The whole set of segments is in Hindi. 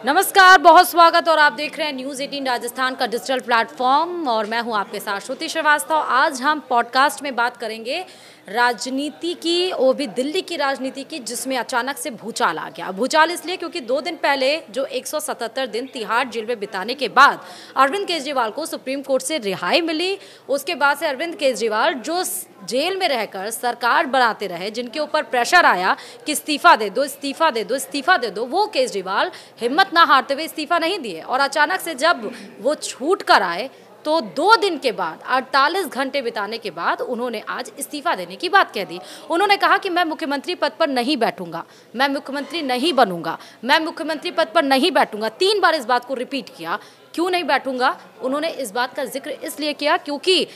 नमस्कार, बहुत स्वागत और आप देख रहे हैं न्यूज़ 18 राजस्थान का डिजिटल प्लेटफॉर्म और मैं हूं आपके साथ श्रुति श्रीवास्तव। आज हम पॉडकास्ट में बात करेंगे राजनीति की, वो भी दिल्ली की राजनीति की, जिसमें अचानक से भूचाल आ गया। भूचाल इसलिए क्योंकि 2 दिन पहले जो 177 दिन तिहाड़ जेल में बिताने के बाद अरविंद केजरीवाल को सुप्रीम कोर्ट से रिहाई मिली। उसके बाद से अरविंद केजरीवाल जो जेल में रहकर सरकार बनाते रहे, जिनके ऊपर प्रेशर आया कि इस्तीफा दे दो, इस्तीफा दे दो, इस्तीफा दे दो, वो केजरीवाल हिम्मत ना हारते हुए इस्तीफा नहीं दिए। और अचानक से जब वो छूट कर आए तो 2 दिन के बाद, 48 घंटे बिताने के बाद उन्होंने आज इस्तीफा देने की बात कह दी। उन्होंने कहा कि मैं मुख्यमंत्री पद पर नहीं बैठूंगा, मैं मुख्यमंत्री नहीं बनूंगा, मैं मुख्यमंत्री पद पर नहीं बैठूंगा। 3 बार इस बात को रिपीट किया। क्यों नहीं बैठूंगा? उन्होंने इस बात का जिक्र इसलिए किया क्योंकि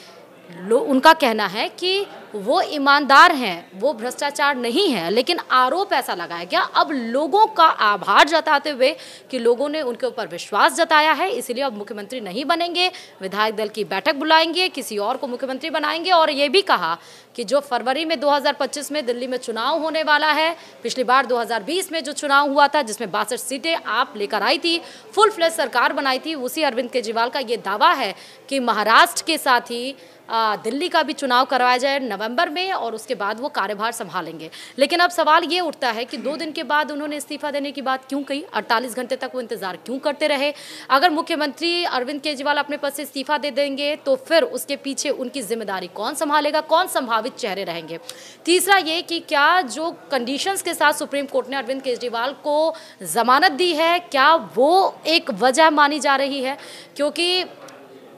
उनका कहना है कि वो ईमानदार हैं, वो भ्रष्टाचार नहीं है, लेकिन आरोप ऐसा लगाया गया। अब लोगों का आभार जताते हुए कि लोगों ने उनके ऊपर विश्वास जताया है, इसलिए अब मुख्यमंत्री नहीं बनेंगे, विधायक दल की बैठक बुलाएंगे, किसी और को मुख्यमंत्री बनाएंगे। और ये भी कहा कि जो फरवरी में 2025 में दिल्ली में चुनाव होने वाला है, पिछली बार 2020 में जो चुनाव हुआ था जिसमें 62 सीटें आप लेकर आई थी, फुल फ्लेज सरकार बनाई थी, उसी अरविंद केजरीवाल का ये दावा है कि महाराष्ट्र के साथ ही दिल्ली का भी चुनाव करवाया जाए नवंबर में और उसके बाद वो कार्यभार संभालेंगे। लेकिन अब सवाल ये उठता है कि 2 दिन के बाद उन्होंने इस्तीफा देने की बात क्यों कही? 48 घंटे तक वो इंतजार क्यों करते रहे? अगर मुख्यमंत्री अरविंद केजरीवाल अपने पद से इस्तीफा दे देंगे तो फिर उसके पीछे उनकी जिम्मेदारी कौन संभालेगा? कौन संभावित चेहरे रहेंगे? तीसरा ये कि क्या जो कंडीशंस के साथ सुप्रीम कोर्ट ने अरविंद केजरीवाल को जमानत दी है, क्या वो एक वजह मानी जा रही है? क्योंकि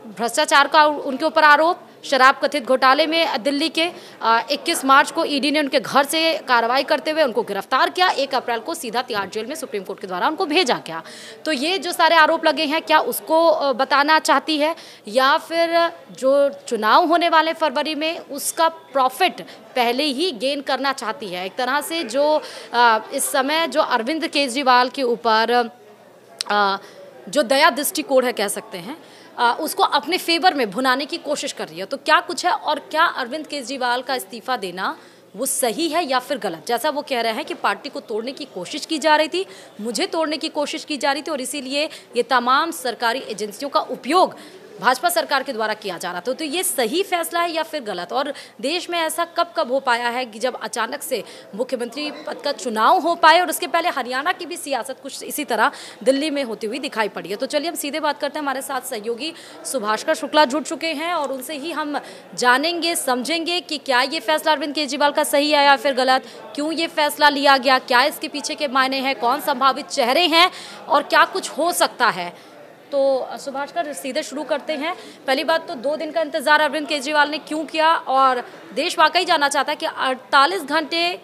भ्रष्टाचार का उनके ऊपर आरोप, शराब कथित घोटाले में दिल्ली के 21 मार्च को ईडी ने उनके घर से कार्रवाई करते हुए उनको गिरफ्तार किया। 1 अप्रैल को सीधा तिहाड़ जेल में सुप्रीम कोर्ट के द्वारा उनको भेजा गया। तो ये जो सारे आरोप लगे हैं, क्या उसको बताना चाहती है या फिर जो चुनाव होने वाले फरवरी में उसका प्रॉफिट पहले ही गेन करना चाहती है? एक तरह से जो इस समय जो अरविंद केजरीवाल के ऊपर जो दया दृष्टिकोण है कह सकते हैं, उसको अपने फेवर में भुनाने की कोशिश कर रही है। तो क्या कुछ है और क्या अरविंद केजरीवाल का इस्तीफा देना वो सही है या फिर गलत? जैसा वो कह रहे हैं कि पार्टी को तोड़ने की कोशिश की जा रही थी, मुझे तोड़ने की कोशिश की जा रही थी और इसीलिए ये तमाम सरकारी एजेंसियों का उपयोग भाजपा सरकार के द्वारा किया जा रहा था। तो ये सही फैसला है या फिर गलत? और देश में ऐसा कब कब हो पाया है कि जब अचानक से मुख्यमंत्री पद का चुनाव हो पाए? और उसके पहले हरियाणा की भी सियासत कुछ इसी तरह दिल्ली में होती हुई दिखाई पड़ी है। तो चलिए हम सीधे बात करते हैं। हमारे साथ सहयोगी सुभाषकर शुक्ला जुड़ चुके हैं और उनसे ही हम जानेंगे, समझेंगे कि क्या ये फैसला अरविंद केजरीवाल का सही है या फिर गलत, क्यों ये फैसला लिया गया, क्या इसके पीछे के मायने हैं, कौन संभावित चेहरे हैं और क्या कुछ हो सकता है। तो सुभाषकर सीधे शुरू करते हैं। पहली बात तो 2 दिन का इंतजार अरविंद केजरीवाल ने क्यों किया और देश वाकई जानना चाहता है कि 48 घंटे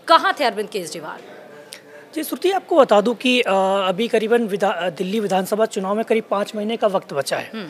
कहाँ थे अरविंद केजरीवाल? जी श्रुति, आपको बता दूं कि अभी करीबन दिल्ली विधानसभा चुनाव में करीब 5 महीने का वक्त बचा है।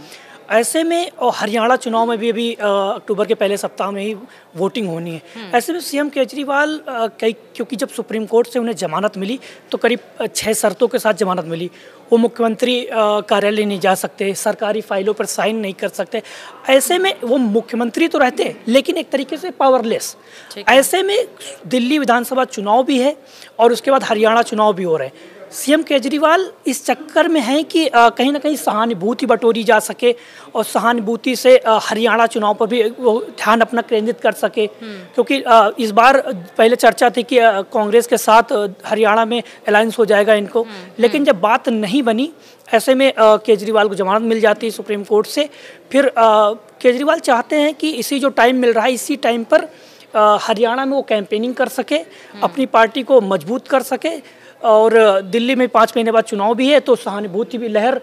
ऐसे में और हरियाणा चुनाव में भी अभी अक्टूबर के पहले सप्ताह में ही वोटिंग होनी है। ऐसे में सीएम केजरीवाल क्योंकि जब सुप्रीम कोर्ट से उन्हें जमानत मिली तो करीब 6 शर्तों के साथ जमानत मिली। वो मुख्यमंत्री कार्यालय नहीं जा सकते, सरकारी फाइलों पर साइन नहीं कर सकते। ऐसे में वो मुख्यमंत्री तो रहते लेकिन एक तरीके से पावरलेस। ऐसे में दिल्ली विधानसभा चुनाव भी है और उसके बाद हरियाणा चुनाव भी हो रहे हैं। सीएम केजरीवाल इस चक्कर में हैं कि कहीं ना कहीं सहानुभूति बटोरी जा सके और सहानुभूति से हरियाणा चुनाव पर भी वो ध्यान अपना केंद्रित कर सके। क्योंकि इस बार पहले चर्चा थी कि कांग्रेस के साथ हरियाणा में अलायंस हो जाएगा इनको, लेकिन जब बात नहीं बनी, ऐसे में केजरीवाल को जमानत मिल जाती है सुप्रीम कोर्ट से। फिर केजरीवाल चाहते हैं कि इसी जो टाइम मिल रहा है, इसी टाइम पर हरियाणा में वो कैंपेनिंग कर सके, अपनी पार्टी को मजबूत कर सके और दिल्ली में 5 महीने बाद चुनाव भी है तो सहानुभूति भी लहर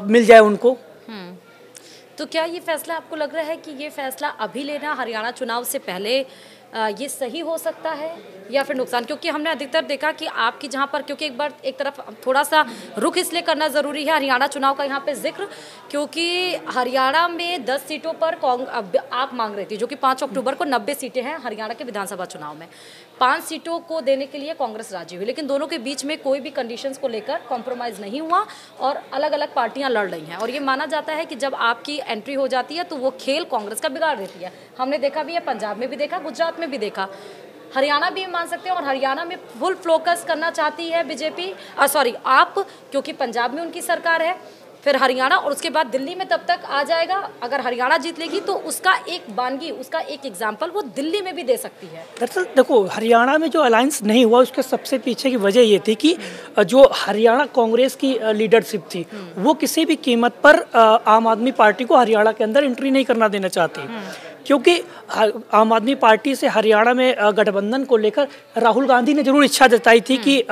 मिल जाए उनको। तो क्या ये फैसला आपको लग रहा है कि ये फैसला अभी लेना हरियाणा चुनाव से पहले ये सही हो सकता है या फिर नुकसान? क्योंकि हमने अधिकतर देखा कि आपकी जहाँ पर, क्योंकि एक तरफ थोड़ा सा रुख इसलिए करना ज़रूरी है हरियाणा चुनाव का यहाँ पे जिक्र, क्योंकि हरियाणा में 10 सीटों पर आप मांग रही थी, जो कि 5 अक्टूबर को 90 सीटें हैं हरियाणा के विधानसभा चुनाव में। 5 सीटों को देने के लिए कांग्रेस राजी हुई, लेकिन दोनों के बीच में कोई भी कंडीशंस को लेकर कॉम्प्रोमाइज़ नहीं हुआ और अलग अलग पार्टियां लड़ रही हैं। और ये माना जाता है कि जब आपकी एंट्री हो जाती है तो वो खेल कांग्रेस का बिगाड़ देती है। हमने देखा भी है, पंजाब में भी देखा, गुजरात में भी देखा। हरियाणा भी मान सकते हैं, और हरियाणा में फुल फोकस करना चाहती है बीजेपी, सॉरी आप, क्योंकि पंजाब में उनकी सरकार है, फिर हरियाणा, और उसके बाद दिल्ली में तब तक आ जाएगा। अगर हरियाणा जीत लेगी तो उसका एक बानगी, उसका एक एग्जाम्पल वो दिल्ली में भी दे सकती है। दरअसल देखो, हरियाणा में जो अलायंस नहीं हुआ उसके सबसे पीछे की वजह ये थी कि जो हरियाणा कांग्रेस की लीडरशिप थी वो किसी भी कीमत पर आम आदमी पार्टी को हरियाणा के अंदर एंट्री नहीं करना देना चाहती, क्योंकि आम आदमी पार्टी से हरियाणा में गठबंधन को लेकर राहुल गांधी ने जरूर इच्छा जताई थी कि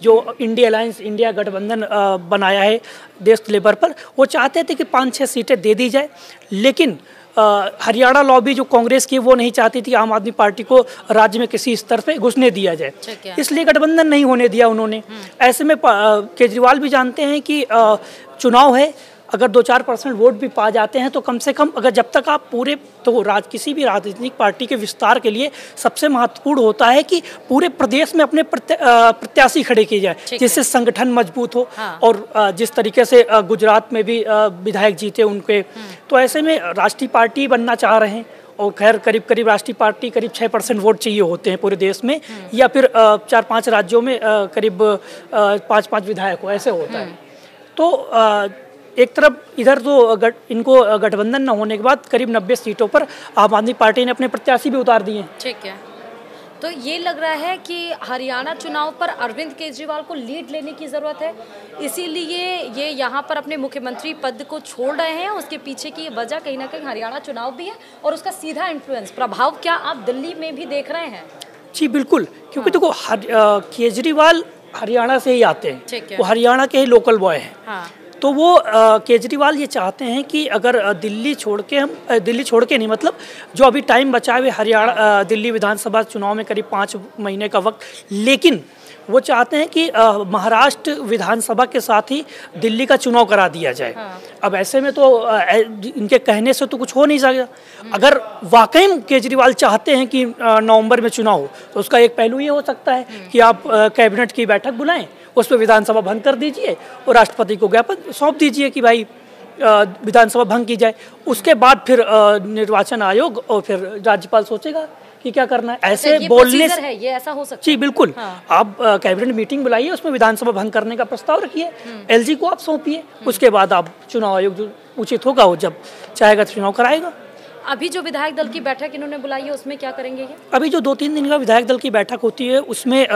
जो इंडिया अलायंस, इंडिया गठबंधन बनाया है देश लेवल पर, वो चाहते थे कि 5-6 सीटें दे दी जाए, लेकिन हरियाणा लॉबी जो कांग्रेस की वो नहीं चाहती थी आम आदमी पार्टी को राज्य में किसी स्तर पे घुसने दिया जाए, इसलिए गठबंधन नहीं होने दिया उन्होंने। ऐसे में केजरीवाल भी जानते हैं कि चुनाव है, अगर 2-4% वोट भी पा जाते हैं तो कम से कम, अगर जब तक आप पूरे, तो किसी भी राजनीतिक पार्टी के विस्तार के लिए सबसे महत्वपूर्ण होता है कि पूरे प्रदेश में अपने प्रत्याशी खड़े किए जाए, जिससे संगठन मजबूत हो। हाँ। और जिस तरीके से गुजरात में भी विधायक जीते उनके, तो ऐसे में राष्ट्रीय पार्टी बनना चाह रहे हैं, और खैर करीब राष्ट्रीय पार्टी करीब 6% वोट चाहिए होते हैं पूरे देश में, या फिर 4-5 राज्यों में करीब 5-5 विधायक हो, ऐसे होता है। तो एक तरफ इधर तो इनको गठबंधन न होने के बाद करीब 90 सीटों पर आम आदमी पार्टी ने अपने प्रत्याशी भी उतार दिए। ठीक है, तो ये लग रहा है कि हरियाणा चुनाव पर अरविंद केजरीवाल को लीड लेने की ज़रूरत है, इसीलिए ये यहाँ पर अपने मुख्यमंत्री पद को छोड़ रहे हैं। उसके पीछे की वजह कहीं ना कहीं हरियाणा चुनाव भी है, और उसका सीधा इन्फ्लुएंस, प्रभाव क्या आप दिल्ली में भी देख रहे हैं? जी बिल्कुल, क्योंकि देखो केजरीवाल हरियाणा से ही आते हैं, वो हरियाणा के ही लोकल बॉय हैं। हाँ। तो वो केजरीवाल ये चाहते हैं कि अगर दिल्ली छोड़ के नहीं, मतलब जो अभी टाइम बचा है हरियाणा दिल्ली विधानसभा चुनाव में करीब 5 महीने का वक्त, लेकिन वो चाहते हैं कि महाराष्ट्र विधानसभा के साथ ही दिल्ली का चुनाव करा दिया जाए। हाँ। अब ऐसे में तो इनके कहने से तो कुछ हो नहीं सकता। अगर वाकई केजरीवाल चाहते हैं कि नवंबर में चुनाव हो, तो उसका एक पहलू ये हो सकता है कि आप कैबिनेट की बैठक बुलाएं, उस पर विधानसभा भंग कर दीजिए और राष्ट्रपति को ज्ञापन सौंप दीजिए कि भाई विधानसभा भंग की जाए। उसके बाद फिर निर्वाचन आयोग और फिर राज्यपाल सोचेगा कि क्या करना है। ऐसे बोलने से है, ये ऐसा हो सकता है। जी बिल्कुल। हाँ। आप कैबिनेट मीटिंग बुलाइए, उसमें विधानसभा भंग करने का प्रस्ताव रखिए, एलजी को आप सौंपिए, उसके बाद आप चुनाव आयोग जो उचित होगा वो जब चाहेगा तो चुनाव कराएगा। अभी जो विधायक दल की बैठक इन्होंने बुलाई है उसमें क्या करेंगे ये? अभी जो 2-3 दिन का विधायक दल की बैठक होती है उसमें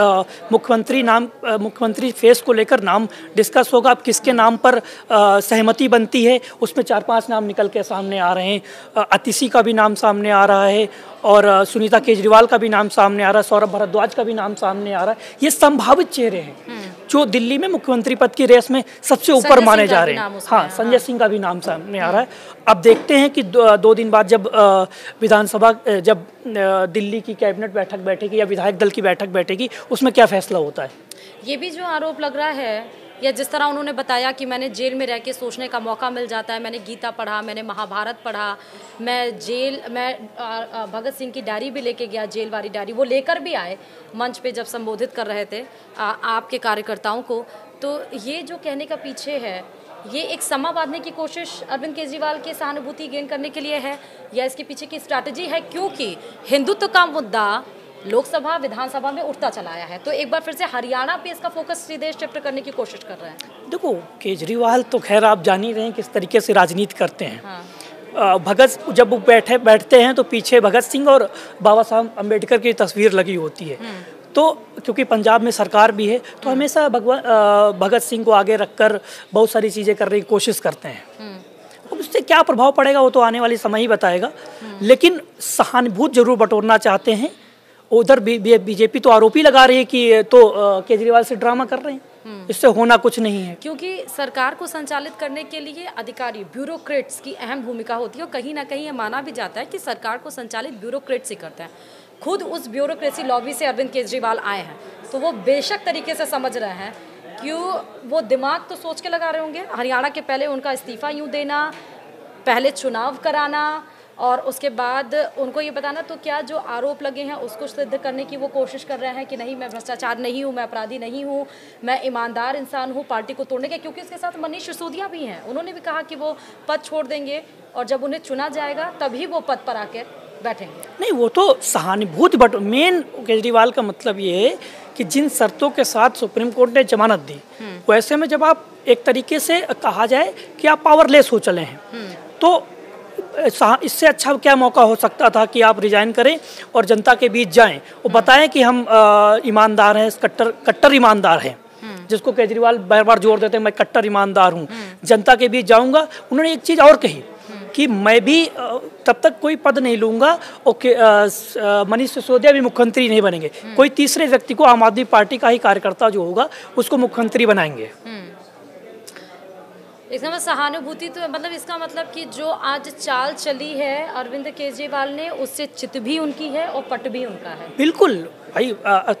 मुख्यमंत्री फेस को लेकर नाम डिस्कस होगा। अब किसके नाम पर सहमति बनती है, उसमें 4-5 नाम निकल के सामने आ रहे हैं। अतिशी का भी नाम सामने आ रहा है, और सुनीता केजरीवाल का भी नाम सामने आ रहा है, सौरभ भारद्वाज का भी नाम सामने आ रहा है। ये संभावित चेहरे हैं जो दिल्ली में मुख्यमंत्री पद की रेस में सबसे ऊपर माने जा रहे हैं। हाँ, संजय सिंह का भी नाम सामने आ रहा है। अब देखते हैं कि 2 दिन बाद जब विधानसभा, जब दिल्ली की कैबिनेट बैठक बैठेगी या विधायक दल की बैठक बैठेगी, उसमें क्या फैसला होता है। ये भी जो आरोप लग रहा है, या जिस तरह उन्होंने बताया कि मैंने जेल में रह के सोचने का मौका मिल जाता है, मैंने गीता पढ़ा, मैंने महाभारत पढ़ा, मैं भगत सिंह की डायरी भी लेके गया, जेल वाली डायरी वो लेकर भी आए मंच पे जब संबोधित कर रहे थे आपके कार्यकर्ताओं को। तो ये जो कहने का पीछे है, ये एक समा बांधने की कोशिश अरविंद केजरीवाल की सहानुभूति गेन करने के लिए है, या इसके पीछे की स्ट्रैटेजी है? क्योंकि हिंदुत्व का मुद्दा लोकसभा विधानसभा में उठता चला आया है, तो एक बार फिर से हरियाणा पे इसका फोकस सीधे शिफ्ट करने की कोशिश कर रहे हैं। देखो, केजरीवाल तो खैर आप जान ही रहे हैं किस तरीके से राजनीति करते हैं। हाँ। जब वो बैठते हैं तो पीछे भगत सिंह और बाबा साहब अम्बेडकर की तस्वीर लगी होती है। तो क्योंकि पंजाब में सरकार भी है, तो हमेशा भगत सिंह को आगे रखकर बहुत सारी चीज़ें करने की कोशिश करते हैं। अब उससे क्या प्रभाव पड़ेगा वो तो आने वाली समय ही बताएगा, लेकिन सहानुभूति जरूर बटोरना चाहते हैं। उधर बीजेपी तो आरोप ही लगा रही है कि तो केजरीवाल से ड्रामा कर रहे हैं, इससे होना कुछ नहीं है। क्योंकि सरकार को संचालित करने के लिए अधिकारी, ब्यूरोक्रेट्स की अहम भूमिका होती है, और कहीं ना कहीं ये माना भी जाता है कि सरकार को संचालित ब्यूरोक्रेट्स ही करते हैं। खुद उस ब्यूरोक्रेसी लॉबी से अरविंद केजरीवाल आए हैं, तो वो बेशक तरीके से समझ रहे हैं। क्यों वो दिमाग तो सोच के लगा रहे होंगे। हरियाणा के पहले उनका इस्तीफा यूँ देना, पहले चुनाव कराना, और उसके बाद उनको ये बताना, तो क्या जो आरोप लगे हैं उसको सिद्ध करने की वो कोशिश कर रहे हैं कि नहीं, मैं भ्रष्टाचार नहीं हूँ, मैं अपराधी नहीं हूँ, मैं ईमानदार इंसान हूँ, पार्टी को तोड़ने के। क्योंकि उसके साथ मनीष सिसोदिया भी हैं, उन्होंने भी कहा कि वो पद छोड़ देंगे, और जब उन्हें चुना जाएगा तभी वो पद पर आकर बैठेंगे? नहीं, वो तो सहानुभूति, बट मेन केजरीवाल का मतलब ये है कि जिन शर्तों के साथ सुप्रीम कोर्ट ने जमानत दी, वैसे में जब आप एक तरीके से कहा जाए कि आप पावरलेस हो चले हैं, तो इससे अच्छा क्या मौका हो सकता था कि आप रिजाइन करें और जनता के बीच जाएं और बताएं कि हम ईमानदार हैं, कट्टर ईमानदार हैं, जिसको केजरीवाल बार बार जोर देते हैं मैं कट्टर ईमानदार हूं, जनता के बीच जाऊंगा। उन्होंने एक चीज़ और कही कि मैं भी तब तक कोई पद नहीं लूंगा और मनीष सिसोदिया भी मुख्यमंत्री नहीं बनेंगे, कोई तीसरे व्यक्ति को, आम आदमी पार्टी का ही कार्यकर्ता जो होगा उसको मुख्यमंत्री बनाएंगे। इसका मतलब सहानुभूति, तो मतलब इसका मतलब कि जो आज चाल चली है अरविंद केजरीवाल ने, उससे चित भी उनकी है और पट भी उनका है। बिल्कुल भाई,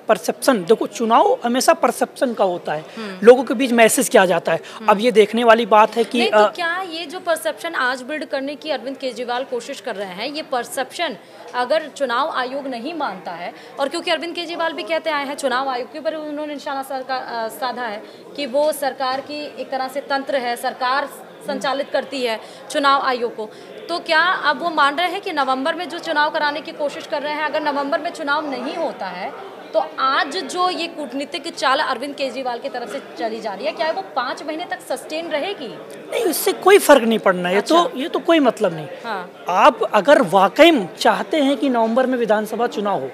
परसेप्शन देखो, चुनाव हमेशा परसेप्शन का होता है, लोगों के बीच मैसेज किया जाता है। अब ये देखने वाली बात है कि नहीं, तो क्या ये जो परसेप्शन आज बिल्ड करने की अरविंद केजरीवाल कोशिश कर रहे हैं, ये परसेप्शन अगर चुनाव आयोग नहीं मानता है, और क्योंकि अरविंद केजरीवाल भी कहते आए हैं चुनाव आयोग के ऊपर उन्होंने निशाना साधा है कि वो सरकार की एक तरह से तंत्र है, सरकार संचालित करती है चुनाव आयोग को, तो क्या अब वो मान रहे हैं कि नवंबर में जो चुनाव कराने की कोशिश कर रहे हैं, अगर नवंबर में चुनाव नहीं होता है तो आज जो ये कूटनीतिक चाल अरविंद केजरीवाल की तरफ से चली जा रही है, क्या वो 5 महीने तक सस्टेन रहेगी? नहीं, इससे कोई फर्क नहीं पड़ना है। अच्छा। ये तो कोई मतलब नहीं। हाँ। आप अगर वाकई चाहते हैं कि नवंबर में विधानसभा चुनाव हो,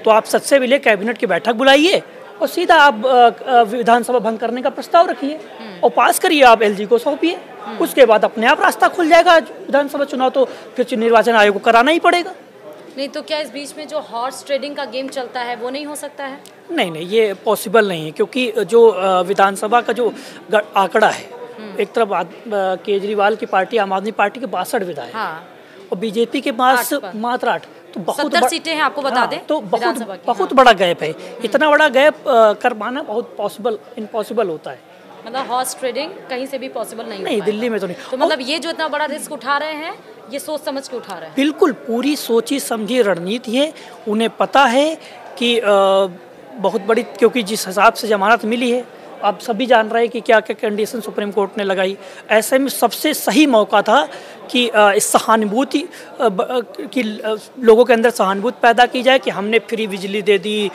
तो आप सबसे पहले कैबिनेट की बैठक बुलाइए और सीधा आप विधानसभा भंग करने का प्रस्ताव रखिए और पास करिए, आप एलजी को सौंपिए। उसके बाद अपने आप रास्ता खुल जाएगा विधानसभा चुनाव, तो फिर निर्वाचन आयोग को कराना ही पड़ेगा। नहीं तो क्या इस बीच में जो हॉर्स ट्रेडिंग का गेम चलता है वो नहीं हो सकता है? नहीं, ये पॉसिबल नहीं है, क्योंकि जो विधानसभा का जो आंकड़ा है, एक तरफ केजरीवाल की पार्टी आम आदमी पार्टी के 62 विधायक, हाँ, और बीजेपी के पास मात्र 8, तो बहुत 70 सीटें हैं, आपको बता दें। तो बहुत बड़ा गैप है। इतना बड़ा गैप कर पाना बहुत इम्पॉसिबल होता है। मतलब हॉर्स ट्रेडिंग कहीं से भी पॉसिबल नहीं दिल्ली में तो नहीं। तो मतलब ये जो इतना बड़ा रिस्क उठा रहे हैं, ये सोच समझ के उठा रहे हैं। बिल्कुल, पूरी सोची समझी रणनीति है। उन्हें पता है कि बहुत बड़ी, क्योंकि जिस हिसाब से जमानत मिली है, आप सभी जान रहे हैं कि क्या क्या कंडीशन सुप्रीम कोर्ट ने लगाई। ऐसे में सबसे सही मौका था कि इस सहानुभूति कि लोगों के अंदर सहानुभूति पैदा की जाए कि हमने फ्री बिजली दे दी,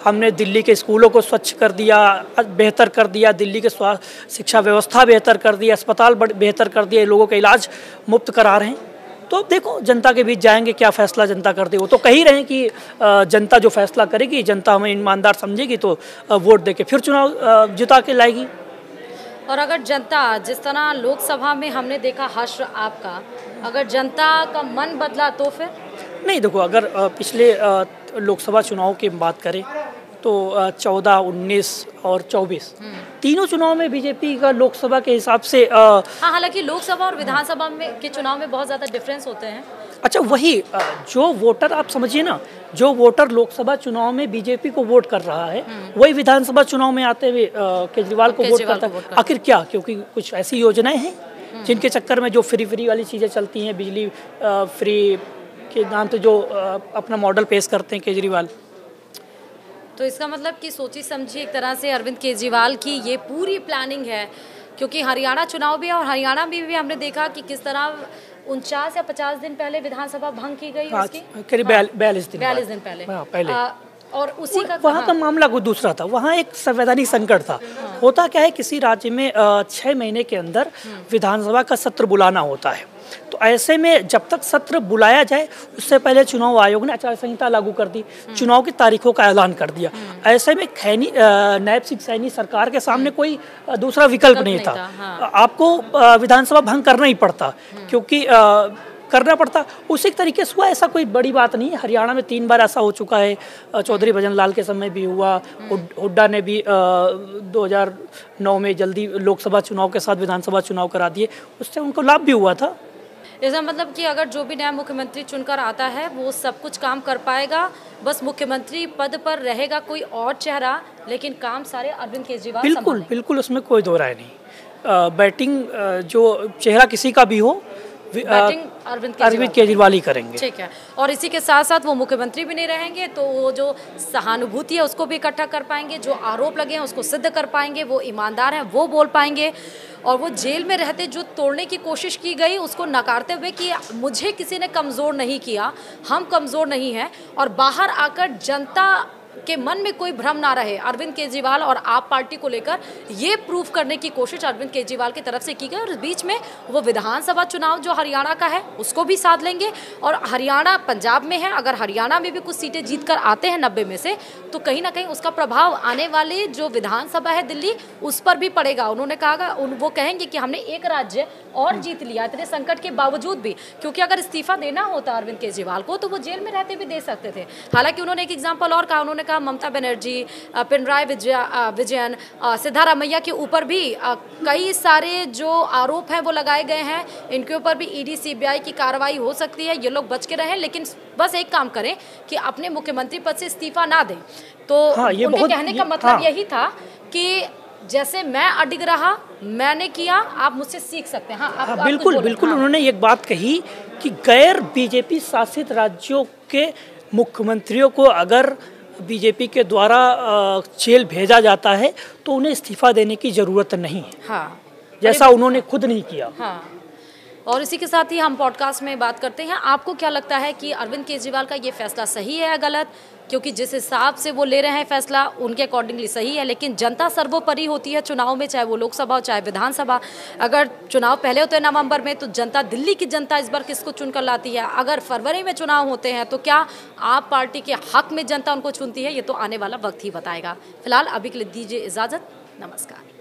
हमने दिल्ली के स्कूलों को स्वच्छ कर दिया, बेहतर कर दिया, दिल्ली के स्वास्थ्य शिक्षा व्यवस्था बेहतर कर दिया, अस्पताल बेहतर कर दिया, लोगों का इलाज मुफ्त करा रहे हैं। तो अब जनता के बीच जाएंगे, क्या फैसला जनता कर दे। वो तो कह ही रहे हैं कि जनता जो फैसला करेगी, जनता हमें ईमानदार समझेगी तो वोट दे के फिर चुनाव जिता के लाएगी। और अगर जनता, जिस तरह लोकसभा में हमने देखा हर्ष आपका, अगर जनता का मन बदला तो फिर? नहीं, देखो, अगर पिछले लोकसभा चुनाव की बात करें तो 14, 19 और 24 तीनों चुनाव में बीजेपी का लोकसभा के हिसाब से हाँ, हालांकि लोकसभा और विधानसभा में के चुनाव में बहुत ज़्यादा डिफरेंस होते हैं। अच्छा, वही जो वोटर, आप समझिए ना, जो वोटर लोकसभा चुनाव में बीजेपी को वोट कर रहा है, वही विधानसभा चुनाव में आते हुए केजरीवाल को वोट करता है। आखिर क्या? क्योंकि कुछ ऐसी योजनाएं हैं जिनके चक्कर में जो फ्री वाली चीज़ें चलती हैं, बिजली फ्री के नाम से जो अपना मॉडल पेश करते हैं केजरीवाल। तो इसका मतलब कि सोची समझी एक तरह से अरविंद केजरीवाल की ये पूरी प्लानिंग है, क्योंकि हरियाणा चुनाव भी है और हरियाणा में भी हमने देखा कि किस तरह 49 या 50 दिन पहले विधानसभा भंग की गई, उसकी करीब 42 दिन पहले। और उसी का वहाँ का मामला कुछ दूसरा था। वहाँ एक संवैधानिक संकट था। होता क्या है, किसी राज्य में 6 महीने के अंदर विधानसभा का सत्र बुलाना होता है। तो ऐसे में जब तक सत्र बुलाया जाए, उससे पहले चुनाव आयोग ने आचार संहिता लागू कर दी, चुनाव की तारीखों का ऐलान कर दिया। ऐसे में नायब सिंह सैनी सरकार के सामने कोई दूसरा विकल्प नहीं था। हाँ। आपको विधानसभा भंग करना ही पड़ता, क्योंकि करना पड़ता। उसी तरीके से हुआ, ऐसा कोई बड़ी बात नहीं है। हरियाणा में 3 बार ऐसा हो चुका है, चौधरी भजन लाल के समय भी हुआ, हुड्डा ने भी 2009 में जल्दी लोकसभा चुनाव के साथ विधानसभा चुनाव करा दिए, उससे उनको लाभ भी हुआ था। इसका मतलब कि अगर जो भी नया मुख्यमंत्री चुनकर आता है वो सब कुछ काम कर पाएगा, बस मुख्यमंत्री पद पर रहेगा कोई और चेहरा, लेकिन काम सारे अरविंद केजरीवाल। बिल्कुल बिल्कुल, उसमें कोई दो राय नहीं। बैटिंग जो चेहरा किसी का भी हो, अरविंद केजरीवाल ही करेंगे। ठीक है। और इसी के साथ साथ वो मुख्यमंत्री भी नहीं रहेंगे, तो वो जो सहानुभूति है उसको भी इकट्ठा कर पाएंगे, जो आरोप लगे हैं उसको सिद्ध कर पाएंगे, वो ईमानदार हैं वो बोल पाएंगे। और वो जेल में रहते जो तोड़ने की कोशिश की गई उसको नकारते हुए कि मुझे किसी ने कमज़ोर नहीं किया, हम कमज़ोर नहीं हैं, और बाहर आकर जनता के मन में कोई भ्रम ना रहे अरविंद केजरीवाल और आप पार्टी को लेकर, ये प्रूफ करने की कोशिश अरविंद केजरीवाल की तरफ से की गई। और इस बीच में वो विधानसभा चुनाव जो हरियाणा का है उसको भी साध लेंगे, और हरियाणा पंजाब में है, अगर हरियाणा में भी कुछ सीटें जीत कर आते हैं 90 में से, तो कहीं ना कहीं उसका प्रभाव आने वाले जो विधानसभा है दिल्ली उस पर भी पड़ेगा। उन्होंने कहा, वो कहेंगे कि हमने एक राज्य और जीत लिया इतने संकट के बावजूद भी, क्योंकि अगर इस्तीफा देना होता अरविंद केजरीवाल को तो वो जेल में रहते भी दे सकते थे। हालांकि उन्होंने एक एग्जाम्पल और कहा, उन्होंने कहा ममता बनर्जी, पिनराई विजयन, सिद्धारमैया के ऊपर भी कई सारे जो आरोप हैं वो लगाए गए हैं, इनके ऊपर भी ईडी सीबीआई की कार्रवाई हो सकती है, ये लोग बच के रहें, लेकिन बस एक काम करें कि अपने मुख्यमंत्री पद से इस्तीफा ना दें। तो उनके कहने का मतलब यही था कि जैसे मैं अडिग रहा, मैंने किया, आप मुझसे सीख सकते हैं। आप बिल्कुल बिल्कुल। उन्होंने एक बात कही कि गैर बीजेपी शासित राज्यों के मुख्यमंत्रियों को अगर बीजेपी के द्वारा जेल भेजा जाता है तो उन्हें इस्तीफा देने की ज़रूरत नहीं है। हाँ, जैसा उन्होंने खुद नहीं किया। हाँ, और इसी के साथ ही हम पॉडकास्ट में बात करते हैं, आपको क्या लगता है कि अरविंद केजरीवाल का ये फैसला सही है या गलत? क्योंकि जिस हिसाब से वो ले रहे हैं फैसला उनके अकॉर्डिंगली सही है, लेकिन जनता सर्वोपरि होती है चुनाव में, चाहे वो लोकसभा हो चाहे विधानसभा। अगर चुनाव पहले होते हैं नवंबर में तो जनता, दिल्ली की जनता इस बार किसको चुनकर लाती है? अगर फरवरी में चुनाव होते हैं तो क्या आप पार्टी के हक में जनता उनको चुनती है? ये तो आने वाला वक्त ही बताएगा। फिलहाल अभी के लिए दीजिए इजाज़त, नमस्कार।